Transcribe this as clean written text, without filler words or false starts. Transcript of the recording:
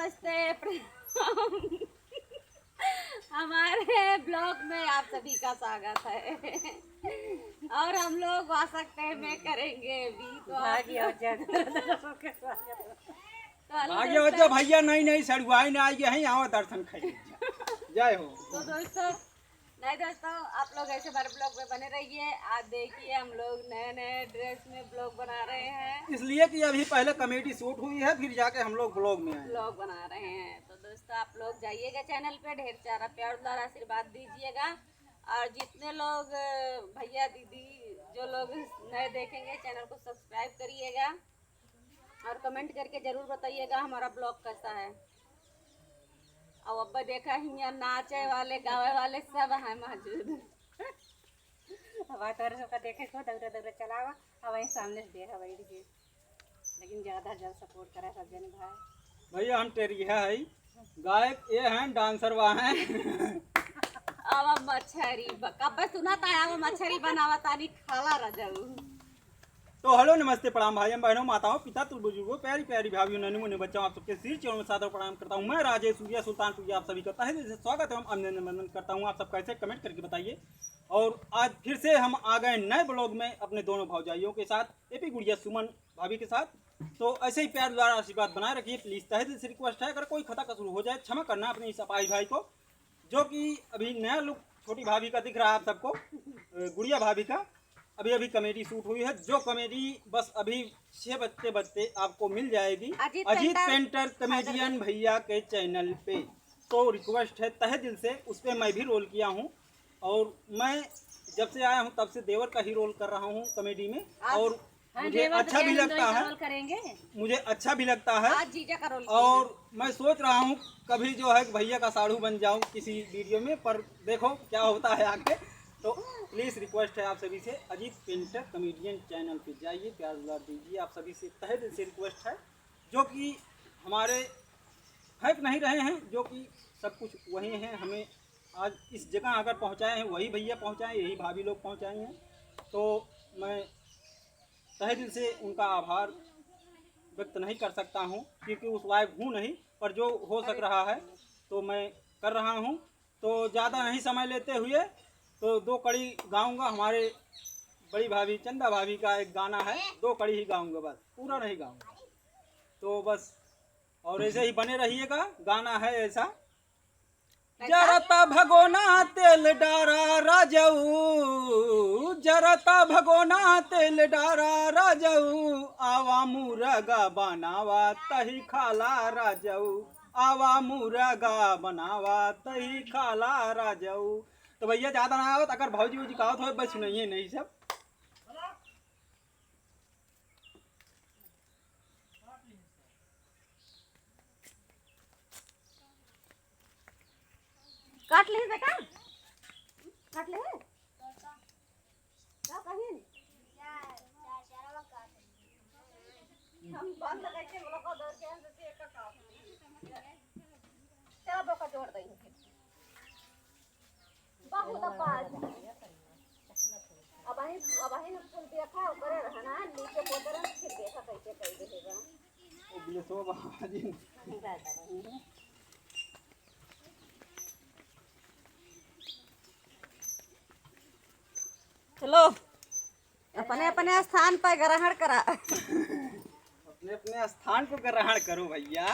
नमस्ते हमारे ब्लॉग में आप सभी का स्वागत है। और हम लोग आ सकते हैं मैं करेंगे भी तो भाग्य हो हो भैया नहीं सड़ुआई ना आई है यहाँ दर्शन खाइए जय हो। तो दोस्तों नहीं दोस्तों आप लोग ऐसे बार ब्लॉग में बने रहिए। आज देखिए हम लोग नए नए ड्रेस में ब्लॉग बना रहे हैं, इसलिए कि अभी पहले कमेटी शूट हुई है फिर जाके हम लोग ब्लॉग में आए। ब्लॉग बना रहे हैं। तो दोस्तों आप लोग जाइएगा चैनल पे, ढेर सारा प्यार और आशीर्वाद दीजिएगा। और जितने लोग भैया दीदी जो लोग नए देखेंगे चैनल को सब्सक्राइब करिएगा और कमेंट करके जरूर बताइएगा हमारा ब्लॉग कैसा है। और अब देखा हियाँ नाचे वाले गावे वाले सब हैं मौजूद। हवा तोर सबका देखे को दौड़ा दौड़ा चलावा हवाई सामने से देखा वही देखिए, लेकिन ज़्यादा सपोर्ट करा सब जन भाई। भैया हम टेरिया है गायक ये हैं डांसर वहाँ हैं। अब मछरी कब सुना था अब मछरी बनावा तानी खाला रजऊ। तो हेलो नमस्ते प्रणाम भाई बहनों माताओं पिता तुल बुजुर्गों प्यारी प्यारी भाइयों नन्ही मुन्ने बच्चों आप सबके सिर चरणों में सादर प्रणाम करता हूँ। मैं राजेश सूर्या सुल्तानपुर आप सभी करता है जैसे स्वागत एवं अभिनंदन करता हूँ। आप सब कैसे कमेंट करके बताइए। और आज फिर से हम आ गए नए ब्लॉग में अपने दोनों भावजाइयों के साथ एपी गुड़िया सुमन भाभी के साथ। तो ऐसे ही प्यार द्वारा आशीर्वाद बनाए रखिए प्लीज़। तहे दिल से रिक्वेस्ट है अगर कोई खता कसर हो जाए क्षमा करना अपने इस अपाई भाई को, जो कि अभी नया लुक छोटी भाभी का दिख रहा है आप सबको, गुड़िया भाभी का। अभी अभी कॉमेडी शूट हुई है जो कॉमेडी बस अभी 6 बजते आपको मिल जाएगी अजीत पेंटर कॉमेडियन भैया के चैनल पे। तो रिक्वेस्ट है तहे दिल से, उस पर मैं भी रोल किया हूँ और मैं जब से आया हूँ तब से देवर का ही रोल कर रहा हूँ कॉमेडी में। और मुझे अच्छा भी लगता है, मुझे अच्छा भी लगता है। और मैं सोच रहा हूँ कभी जो है भैया का साड़ू बन जाऊँ किसी वीडियो में, पर देखो क्या होता है आगे। तो प्लीज़ रिक्वेस्ट है आप सभी से अजीत पेंटर कॉमेडियन चैनल पे जाइए, प्यार दुलार दीजिए। आप सभी से तहे दिल से रिक्वेस्ट है, जो कि हमारे फेंक नहीं रहे हैं, जो कि सब कुछ वही हैं। हमें आज इस जगह अगर पहुंचाए हैं वही भैया पहुंचाए, यही भाभी लोग पहुंचाए हैं। तो मैं तहे दिल से उनका आभार व्यक्त नहीं कर सकता हूं क्योंकि उस लायक हूं नहीं, पर जो हो सक रहा है तो मैं कर रहा हूं। तो ज़्यादा नहीं समय लेते हुए तो 2 कड़ी गाऊंगा। हमारे बड़ी भाभी चंदा भाभी का एक गाना है, 2 कड़ी ही गाऊंगा बस, पूरा नहीं गाऊंगा। तो बस और ऐसे ही बने रहिएगा। गाना है ऐसा, जरता भगोना तेल डारा राजऊ, जरता भगोना तेल डारा राजऊ, आवा मुरगा बनावा तही खाला राजऊ, आवा मुरगा बनावा तही खाला राजऊ। तो भैया ज़्यादा ना आवत, अगर भौजी वौजी का आवत हो बस सुनाइए नहीं सब। काट ले बेटा, काट ले क्या कहीं हम बंद करके वो लोग को दौड़ के से एक का काट चला बोका जोड़ दई बहुत आवाज। अब ही फूल देखा करे रहना नीचे पोतरन फिर देखा कैसे कैसे देगा ओ बिले सो बाजी। चलो अपने अपने स्थान पर ग्रहण करा। अपने अपने स्थान को ग्रहण करो भैया।